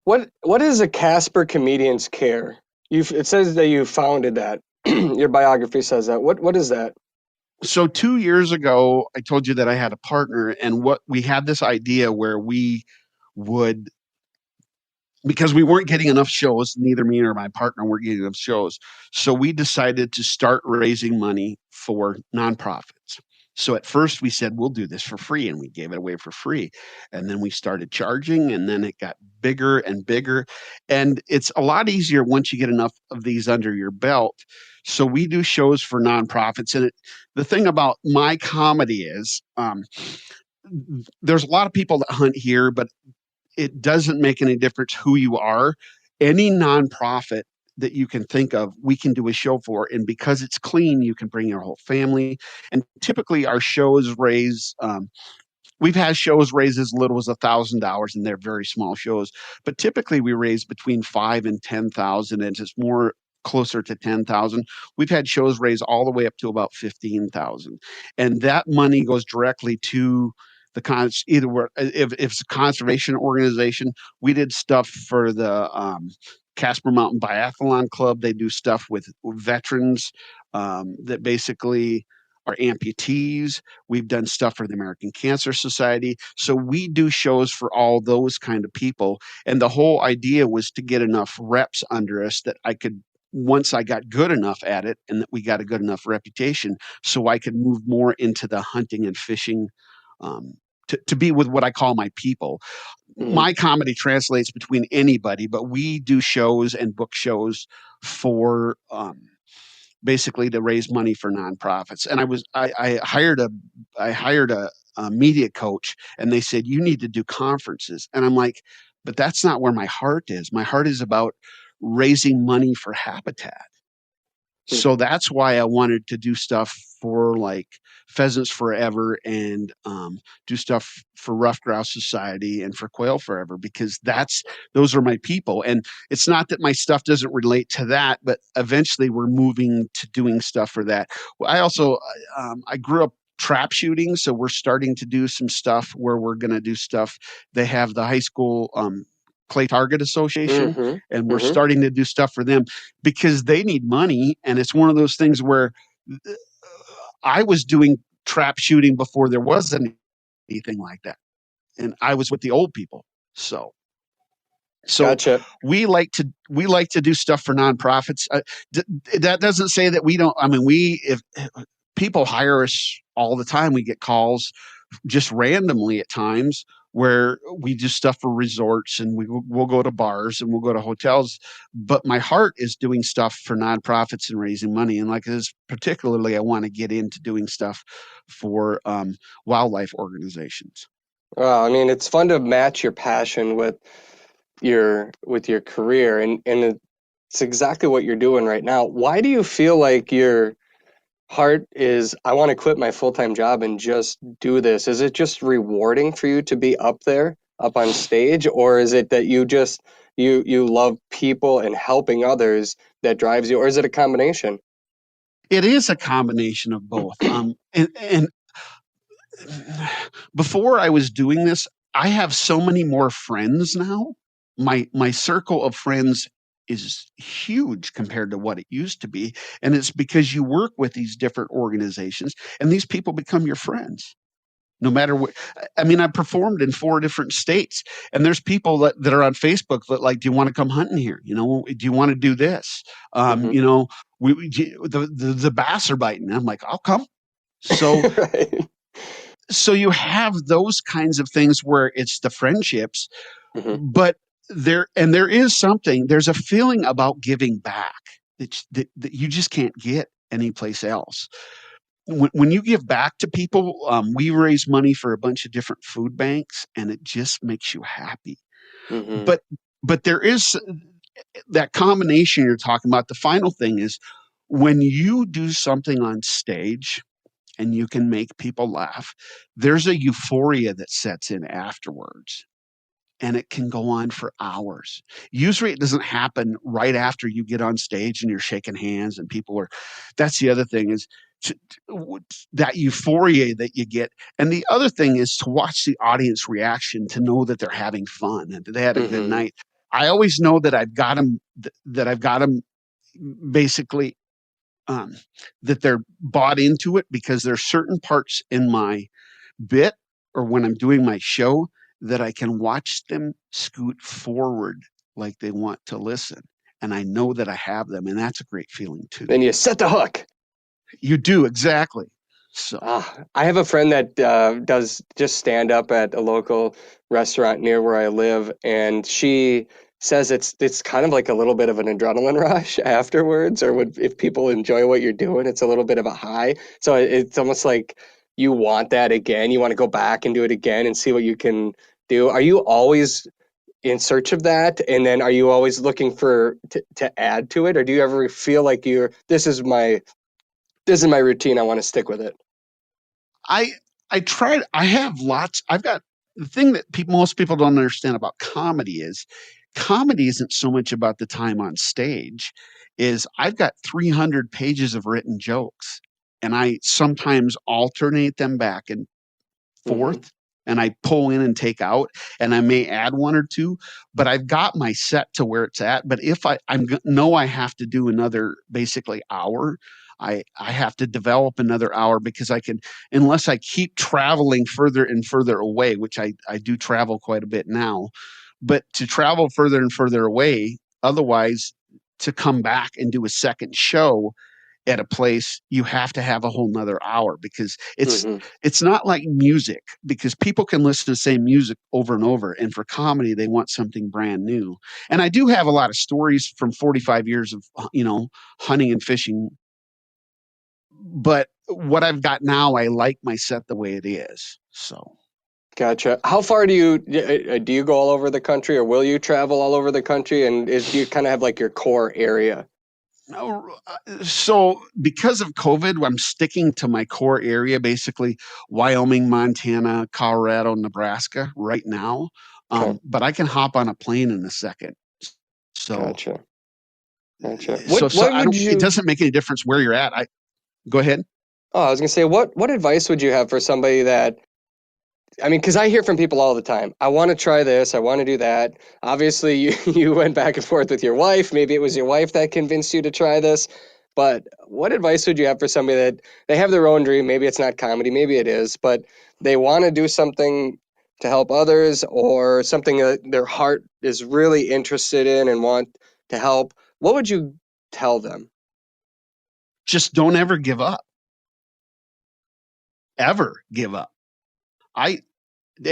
What is a Casper Comedians Care? It says that you founded that. Your biography says that. What is that? So 2 years ago, I told you that I had a partner, and what we had this idea where we would, because we weren't getting enough shows, neither me nor my partner were getting enough shows. So we decided to start raising money for nonprofits. So at first we said, we'll do this for free, and we gave it away for free. And then we started charging, and then it got bigger and bigger. And it's a lot easier once you get enough of these under your belt. So we do shows for nonprofits. And the thing about my comedy is there's a lot of people that hunt here, but it doesn't make any difference who you are. Any nonprofit that you can think of, we can do a show for. And because it's clean, you can bring your whole family. And typically our shows raise, we've had shows raise as little as $1,000, and they're very small shows. But typically we raise between 5 and 10,000, and it's more closer to 10,000. We've had shows raise all the way up to about 15,000, and that money goes directly to the if it's a conservation organization. We did stuff for the Casper Mountain Biathlon Club. They do stuff with veterans that basically are amputees. We've done stuff for the American Cancer Society. So we do shows for all those kind of people. And the whole idea was to get enough reps under us that I could, once I got good enough at it and that we got a good enough reputation, so I could move more into the hunting and fishing, to be with what I call my people. Mm-hmm. My comedy translates between anybody, but we do shows and book shows for basically to raise money for nonprofits. And I hired a media coach, and they said, you need to do conferences. And I'm like, but that's not where my heart is. My heart is about raising money for Habitat. So that's why I wanted to do stuff for like Pheasants Forever and do stuff for Rough Grouse Society and for Quail Forever, because those are my people. And it's not that my stuff doesn't relate to that, but eventually we're moving to doing stuff for that. Well, I also I grew up trap shooting, so we're starting to do some stuff where we're going to do stuff. They have the high school Clay Target Association, Mm-hmm. and we're Mm-hmm. starting to do stuff for them because they need money. And it's one of those things where I was doing trap shooting before there was anything like that, and I was with the old people. So Gotcha. we like to do stuff for nonprofits. That doesn't say that we don't. I mean, if people hire us all the time, we get calls just randomly at times where we do stuff for resorts, and we'll go to bars and we'll go to hotels. But my heart is doing stuff for nonprofits and raising money. And like this, particularly, I want to get into doing stuff for wildlife organizations. Well, I mean, it's fun to match your passion with your career, and it's exactly what you're doing right now. Why do you feel like your heart is, I want to quit my full-time job and just do this? Is it just rewarding for you to be up there, up on stage, or is it that you just you love people and helping others that drives you, or is it a combination? It is a combination of both. And before I was doing this, I have so many more friends now. My circle of friends is huge compared to what it used to be, and it's because you work with these different organizations, and these people become your friends. No matter what, I mean, I performed in 4 different states, and there's people that are on Facebook that like, do you want to come hunting here? You know, do you want to do this? Hmm. You know, the bass are biting. I'm like, I'll come. So Right. so you have those kinds of things where it's the friendships, Hmm. but there's a feeling about giving back that you just can't get anyplace else. When you give back to people, we raise money for a bunch of different food banks, and it just makes you happy. Hmm. But there is that combination you're talking about. The final thing is when you do something on stage and you can make people laugh, there's a euphoria that sets in afterwards. And it can go on for hours. Usually it doesn't happen right after you get on stage and you're shaking hands and people are, that's the other thing is that euphoria that you get. And the other thing is to watch the audience reaction, to know that they're having fun and that they had a good Hmm. night. I always know that I've got them basically um, that they're bought into it, because there's certain parts in my bit or when I'm doing my show that I can watch them scoot forward like they want to listen. And I know that I have them. And that's a great feeling too. Then you set the hook. You do, exactly. So I have a friend that does just stand up at a local restaurant near where I live, and she says it's kind of like a little bit of an adrenaline rush afterwards, or if people enjoy what you're doing, it's a little bit of a high. So it's almost like you want that again. You want to go back and do it again and see what you can do. Are you always in search of that? And then are you always looking for to add to it, or do you ever feel like this is my routine, I want to stick with it? I I have lots. I've got the thing that most people don't understand about comedy isn't so much about the time on stage, is I've got 300 pages of written jokes, and I sometimes alternate them back and Hmm. forth, and I pull in and take out, and I may add one or two, but I've got my set to where it's at. But if know I have to do another basically hour, I have to develop another hour, because I can, unless I keep traveling further and further away, which I do travel quite a bit now, but to travel further and further away, otherwise to come back and do a second show at a place, you have to have a whole nother hour, because Hmm. it's not like music, because people can listen to the same music over and over, and for comedy they want something brand new. And I do have a lot of stories from 45 years of hunting and fishing, but what I've got now, I like my set the way it is. So Gotcha. How far do you go all over the country, or will you travel all over the country? And do you kind of have like your core area? no, so because of COVID, I'm sticking to my core area, basically Wyoming, Montana, Colorado, Nebraska right now. Okay. But I can hop on a plane in a second. So, Gotcha. Gotcha. so, What so what I would don't. It you? doesn't make any difference where you're at. I Go ahead. Oh, I was gonna say, what advice would you have for somebody that, I mean, because I hear from people all the time. I want to try this. I want to do that. Obviously, you you went back and forth with your wife. Maybe it was your wife that convinced you to try this. But what advice would you have for somebody that they have their own dream? Maybe it's not comedy, maybe it is, but they want to do something to help others, or something that their heart is really interested in and want to help. What would you tell them? Just don't ever give up. Ever give up. I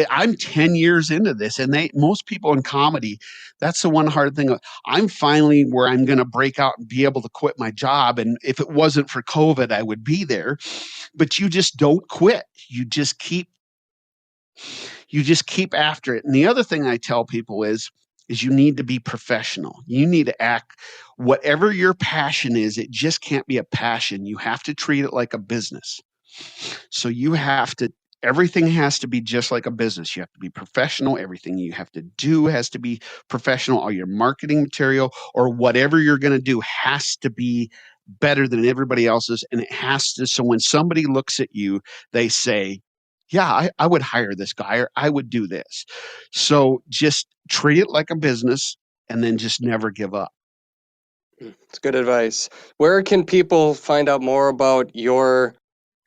I'm 10 years into this, and most people in comedy, that's the one hard thing. I'm finally where I'm going to break out and be able to quit my job. And if it wasn't for COVID, I would be there. But you just don't quit. You just keep after it. And the other thing I tell people is you need to be professional. You need to act, whatever your passion is, it just can't be a passion. You have to treat it like a business. So you have to Everything has to be just like a business. You have to be professional. Everything you have to do has to be professional. All your marketing material or whatever you're going to do has to be better than everybody else's. And it has to, so when somebody looks at you, they say, yeah, I would hire this guy or I would do this. So just treat it like a business and then just never give up. It's good advice. Where can people find out more about your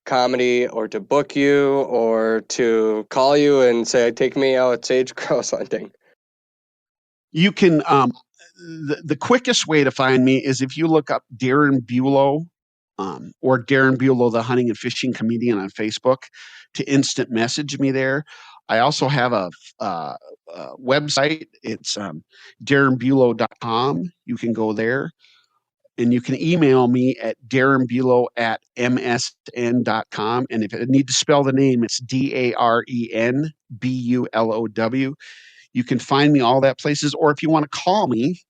comedy, or to book you, or to call you and say, take me out sage grouse hunting? You can, the quickest way to find me is if you look up Daren Bulow or Daren Bulow, the hunting and fishing comedian on Facebook, to instant message me there. I also have a website. It's DarenBulow.com. You can go there. And you can email me at darenbulow@msn.com. And if I need to spell the name, it's DarenBulow. You can find me all that places. Or if you want to call me,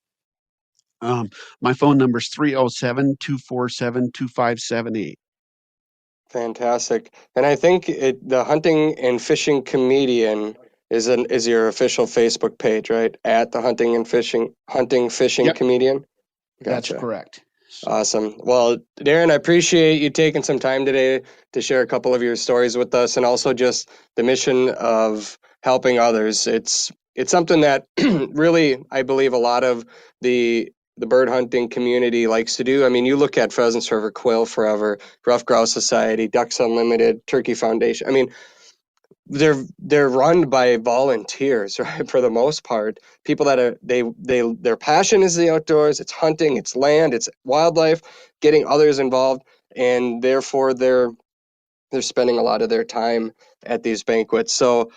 my phone number is 307-247-2578. Fantastic. And I think the hunting and fishing comedian is your official Facebook page, right? At the hunting fishing Yep, comedian. that's Gotcha. correct. So, Awesome. Well, Daren, I appreciate you taking some time today to share a couple of your stories with us, and also just the mission of helping others. It's something that really, I believe, a lot of the bird hunting community likes to do. I mean, you look at Pheasants River, Quail Forever, Rough Grouse Society, Ducks Unlimited, Turkey Foundation. I mean, they're run by volunteers, right? For the most part, people that are their passion is the outdoors. It's hunting, it's land, it's wildlife, getting others involved, and therefore they're spending a lot of their time at these banquets. So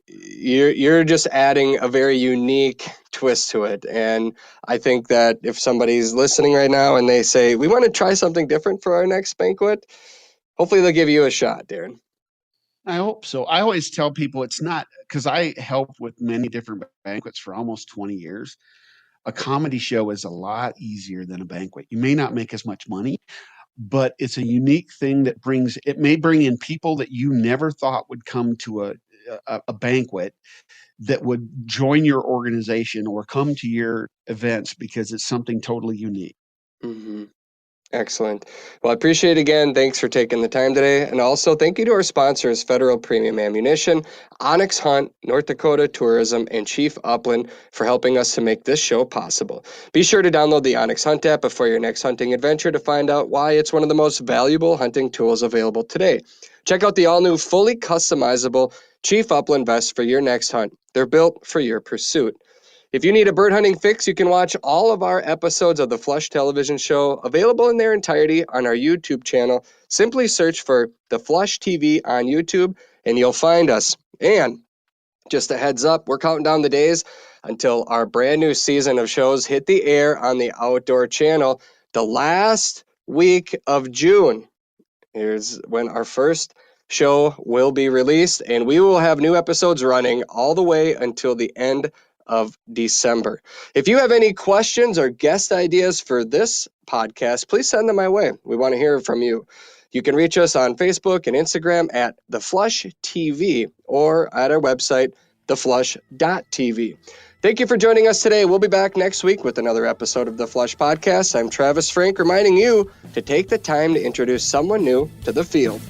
you're just adding a very unique twist to it, and I think that if somebody's listening right now and they say we want to try something different for our next banquet, hopefully they'll give you a shot, Daren. I hope so. I always tell people it's not, because I helped with many different banquets for almost 20 years. A comedy show is a lot easier than a banquet. You may not make as much money, but it's a unique thing that it may bring in people that you never thought would come to a banquet, that would join your organization or come to your events because it's something totally unique. Mm-hmm. Excellent. Well, I appreciate it again. Thanks for taking the time today. And also thank you to our sponsors, Federal Premium Ammunition, Onyx Hunt, North Dakota Tourism, and Chief Upland for helping us to make this show possible. Be sure to download the Onyx Hunt app before your next hunting adventure to find out why it's one of the most valuable hunting tools available today. Check out the all-new, fully customizable Chief Upland vest for your next hunt. They're built for your pursuit. If you need a bird hunting fix, you can watch all of our episodes of the Flush television show available in their entirety on our YouTube channel. Simply search for the Flush TV on YouTube and you'll find us. And just a heads up, we're counting down the days until our brand new season of shows hit the air on the Outdoor Channel. The last week of June, here's when our first show will be released, and we will have new episodes running all the way until the end of December. If you have any questions or guest ideas for this podcast, please send them my way. We want to hear from you. You can reach us on Facebook and Instagram at The Flush TV or at our website, theflush.tv. Thank you for joining us today. We'll be back next week with another episode of The Flush Podcast. I'm Travis Frank, reminding you to take the time to introduce someone new to the field.